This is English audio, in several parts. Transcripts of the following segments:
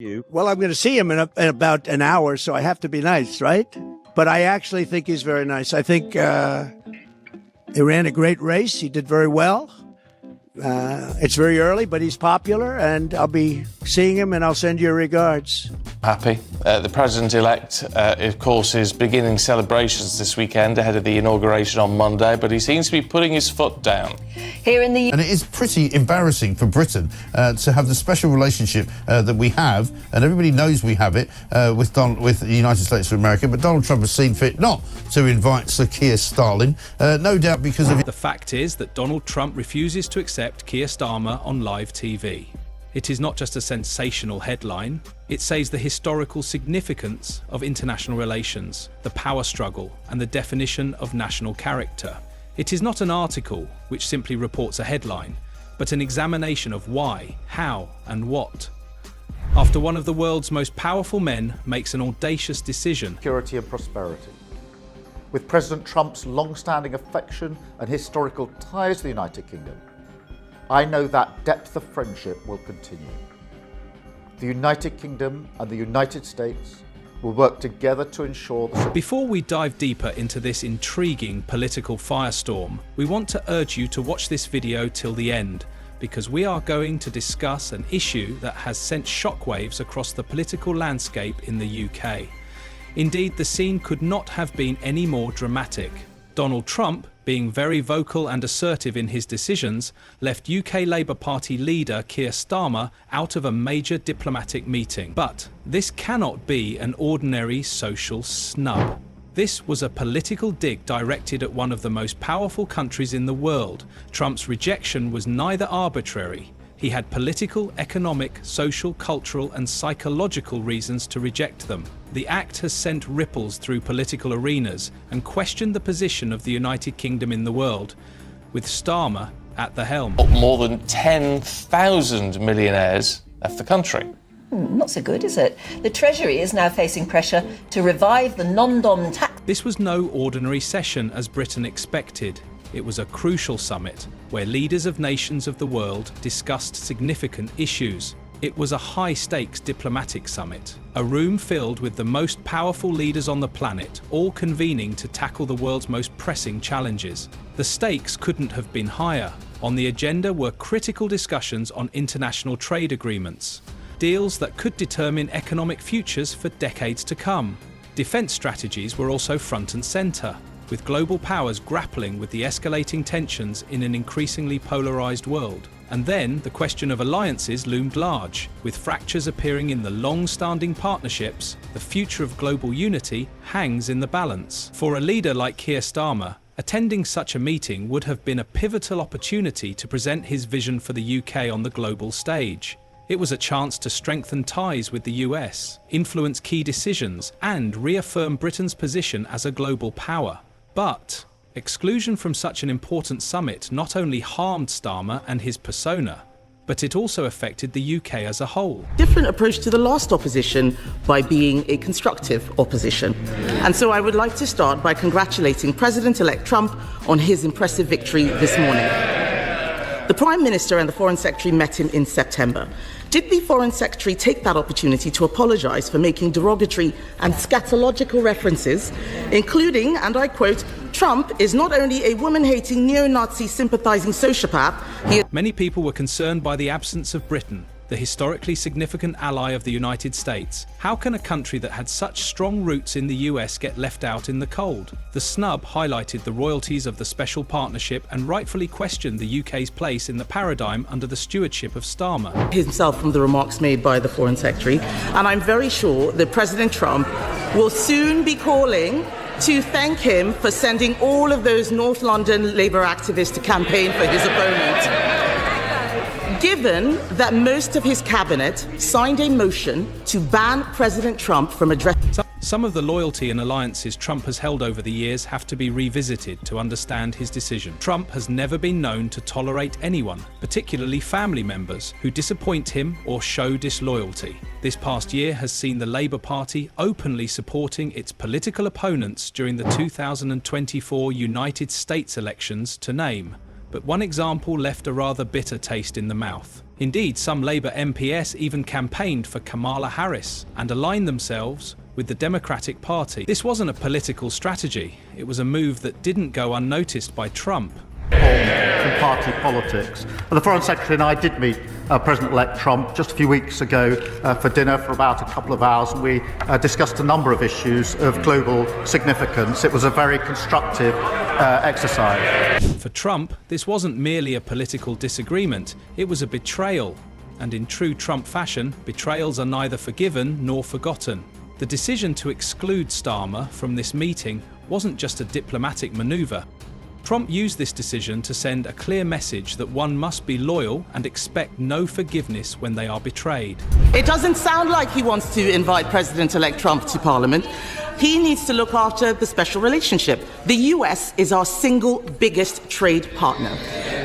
Well, I'm going to see him in about an hour, so I have to be nice, right? But I actually think he's very nice. I think he ran a great race. He did very well. It's very early, but he's popular, and I'll be seeing him, and I'll send you regards. Happy. The president-elect, of course, is beginning celebrations this weekend ahead of the inauguration on Monday, but he seems to be putting his foot down. Here in the And it is pretty embarrassing for Britain to have the special relationship that we have, and everybody knows we have it with the United States of America, but Donald Trump has seen fit not to invite Sir Kier Starmer, no doubt because of... The fact is that Donald Trump refuses to accept Kier Starmer on live TV. It is not just a sensational headline, it says the historical significance of international relations, the power struggle, and the definition of national character. It is not an article which simply reports a headline, but an examination of why, how, and what. After one of the world's most powerful men makes an audacious decision, security and prosperity. With President Trump's long-standing affection and historical ties to the United Kingdom, I know that depth of friendship will continue. The United Kingdom and the United States will work together to ensure that... Before we dive deeper into this intriguing political firestorm, we want to urge you to watch this video till the end, because we are going to discuss an issue that has sent shockwaves across the political landscape in the UK. Indeed, the scene could not have been any more dramatic. Donald Trump, being very vocal and assertive in his decisions, left UK Labour Party leader Kier Starmer out of a major diplomatic meeting. But this cannot be an ordinary social snub. This was a political dig directed at one of the most powerful countries in the world. Trump's rejection was neither arbitrary. He had political, economic, social, cultural, and psychological reasons to reject them. The act has sent ripples through political arenas and questioned the position of the United Kingdom in the world, with Starmer at the helm. More than 10,000 millionaires left the country. Not so good, is it? The Treasury is now facing pressure to revive the non-dom tax. This was no ordinary session as Britain expected. It was a crucial summit where leaders of nations of the world discussed significant issues. It was a high-stakes diplomatic summit, a room filled with the most powerful leaders on the planet, all convening to tackle the world's most pressing challenges. The stakes couldn't have been higher. On the agenda were critical discussions on international trade agreements, deals that could determine economic futures for decades to come. Defense strategies were also front and center, with global powers grappling with the escalating tensions in an increasingly polarized world. And then the question of alliances loomed large, with fractures appearing in the long-standing partnerships. The future of global unity hangs in the balance. For a leader like Kier Starmer, attending such a meeting would have been a pivotal opportunity to present his vision for the UK on the global stage. It was a chance to strengthen ties with the US, influence key decisions, and reaffirm Britain's position as a global power. But exclusion from such an important summit not only harmed Starmer and his persona, but it also affected the UK as a whole. Different approach to the last opposition by being a constructive opposition. And so I would like to start by congratulating President-elect Trump on his impressive victory this morning. The Prime Minister and the Foreign Secretary met him in September. Did the Foreign Secretary take that opportunity to apologise for making derogatory and scatological references, including, and I quote, Trump is not only a woman-hating, neo-Nazi sympathising sociopath, Many people were concerned by the absence of Britain, the historically significant ally of the United States. How can a country that had such strong roots in the US get left out in the cold? The snub highlighted the royalties of the special partnership and rightfully questioned the UK's place in the paradigm under the stewardship of Starmer. himself from the remarks made by the Foreign Secretary, and I'm very sure that President Trump will soon be calling to thank him for sending all of those North London Labour activists to campaign for his opponent. Given that most of his cabinet signed a motion to ban President Trump from addressing... Some of the loyalty and alliances Trump has held over the years have to be revisited to understand his decision. Trump has never been known to tolerate anyone, particularly family members, who disappoint him or show disloyalty. This past year has seen the Labour Party openly supporting its political opponents during the 2024 United States elections, to name. But one example left a rather bitter taste in the mouth. Indeed, some Labour MPs even campaigned for Kamala Harris and aligned themselves with the Democratic Party. This wasn't a political strategy. It was a move that didn't go unnoticed by Trump. From party politics. And the Foreign Secretary and I did meet President-elect Trump just a few weeks ago for dinner for about a couple of hours, and we discussed a number of issues of global significance. It was a very constructive exercise. For Trump, this wasn't merely a political disagreement, it was a betrayal. And in true Trump fashion, betrayals are neither forgiven nor forgotten. The decision to exclude Starmer from this meeting wasn't just a diplomatic maneuver. Trump used this decision to send a clear message that one must be loyal and expect no forgiveness when they are betrayed. It doesn't sound like he wants to invite President-elect Trump to Parliament. He needs to look after the special relationship. The US is our single biggest trade partner.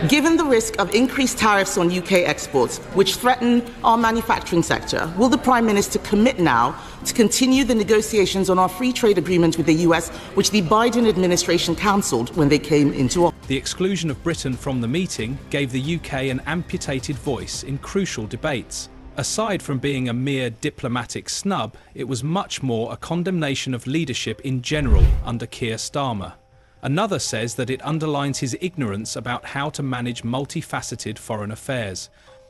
Given the risk of increased tariffs on UK exports, which threaten our manufacturing sector, will the Prime Minister commit now to continue the negotiations on our free trade agreement with the US, which the Biden administration cancelled when they came into office? The exclusion of Britain from the meeting gave the UK an amputated voice in crucial debates. Aside from being a mere diplomatic snub, it was much more a condemnation of leadership in general under Kier Starmer. Another says that it underlines his ignorance about how to manage multifaceted foreign affairs,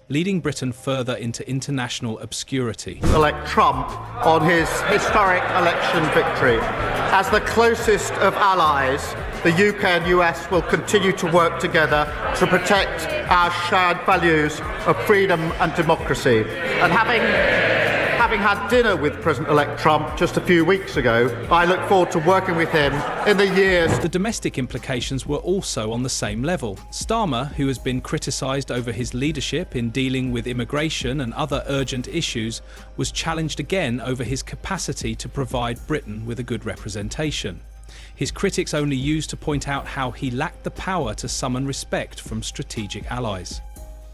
leading Britain further into international obscurity. Elect Trump on his historic election victory. As the closest of allies, the UK and US will continue to work together to protect our shared values of freedom and democracy. And having had dinner with President-elect Trump just a few weeks ago, I look forward to working with him in the years. The domestic implications were also on the same level. Starmer, who has been criticised over his leadership in dealing with immigration and other urgent issues, was challenged again over his capacity to provide Britain with a good representation. His critics only used to point out how he lacked the power to summon respect from strategic allies.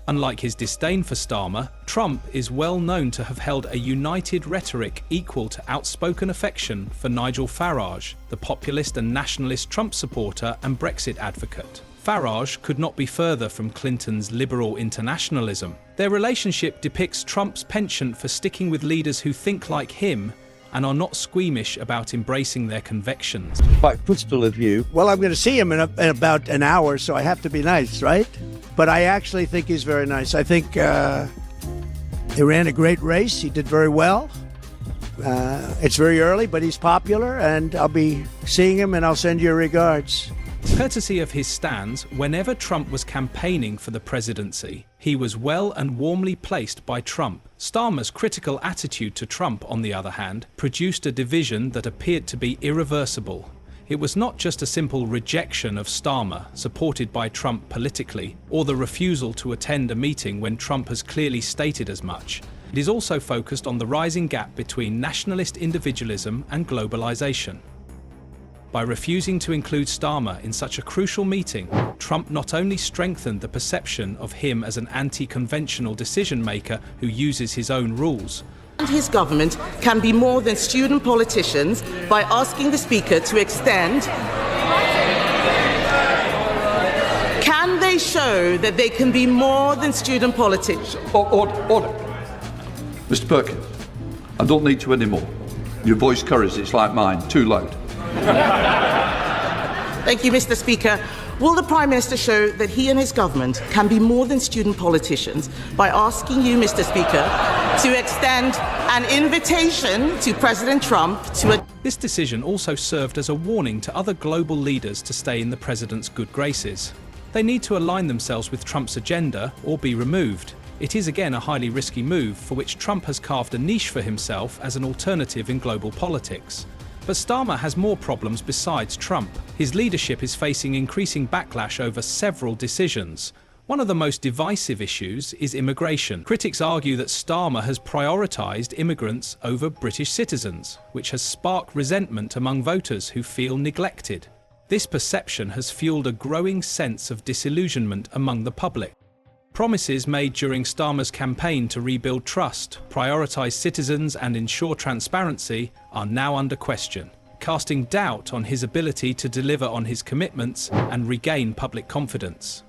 Unlike his disdain for Starmer, Trump is well known to have held a united rhetoric equal to outspoken affection for Nigel Farage, the populist and nationalist Trump supporter and Brexit advocate. Farage could not be further from Clinton's liberal internationalism. Their relationship depicts Trump's penchant for sticking with leaders who think like him and are not squeamish about embracing their convictions. Quite critical of you. Well, I'm going to see him in about an hour, so I have to be nice, right? But I actually think he's very nice. I think he ran a great race. He did very well. It's very early, but he's popular, and I'll be seeing him, and I'll send you regards. Courtesy of his stands, whenever Trump was campaigning for the presidency, he was well and warmly placed by Trump. Starmer's critical attitude to Trump, on the other hand, produced a division that appeared to be irreversible. It was not just a simple rejection of Starmer, supported by Trump politically, or the refusal to attend a meeting when Trump has clearly stated as much. It is also focused on the rising gap between nationalist individualism and globalization. By refusing to include Starmer in such a crucial meeting, Trump not only strengthened the perception of him as an anti-conventional decision-maker who uses his own rules, And his government can be more than student politicians by asking the Speaker to extend. Can they show that they can be more than student politicians? Order. Mr. Perkins, I don't need to anymore. Your voice curries, it's like mine, too loud. Thank you, Mr. Speaker. Will the Prime Minister show that he and his government can be more than student politicians by asking you, Mr. Speaker, to extend an invitation to President Trump to a... This decision also served as a warning to other global leaders to stay in the President's good graces. They need to align themselves with Trump's agenda or be removed. It is again a highly risky move for which Trump has carved a niche for himself as an alternative in global politics. But Starmer has more problems besides Trump. His leadership is facing increasing backlash over several decisions. One of the most divisive issues is immigration. Critics argue that Starmer has prioritised immigrants over British citizens, which has sparked resentment among voters who feel neglected. This perception has fueled a growing sense of disillusionment among the public. Promises made during Starmer's campaign to rebuild trust, prioritise citizens and ensure transparency are now under question, casting doubt on his ability to deliver on his commitments and regain public confidence.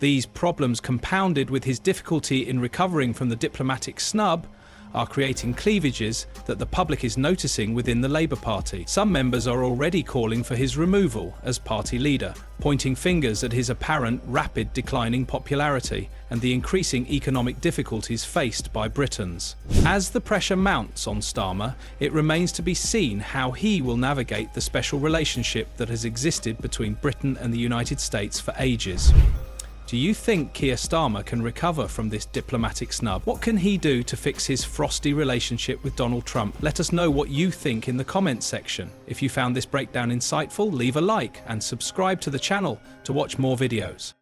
These problems, compounded with his difficulty in recovering from the diplomatic snub, are creating cleavages that the public is noticing within the Labour Party. Some members are already calling for his removal as party leader, pointing fingers at his apparent rapid declining popularity and the increasing economic difficulties faced by Britons. As the pressure mounts on Starmer, it remains to be seen how he will navigate the special relationship that has existed between Britain and the United States for ages. Do you think Kier Starmer can recover from this diplomatic snub? What can he do to fix his frosty relationship with Donald Trump? Let us know what you think in the comments section. If you found this breakdown insightful, leave a like and subscribe to the channel to watch more videos.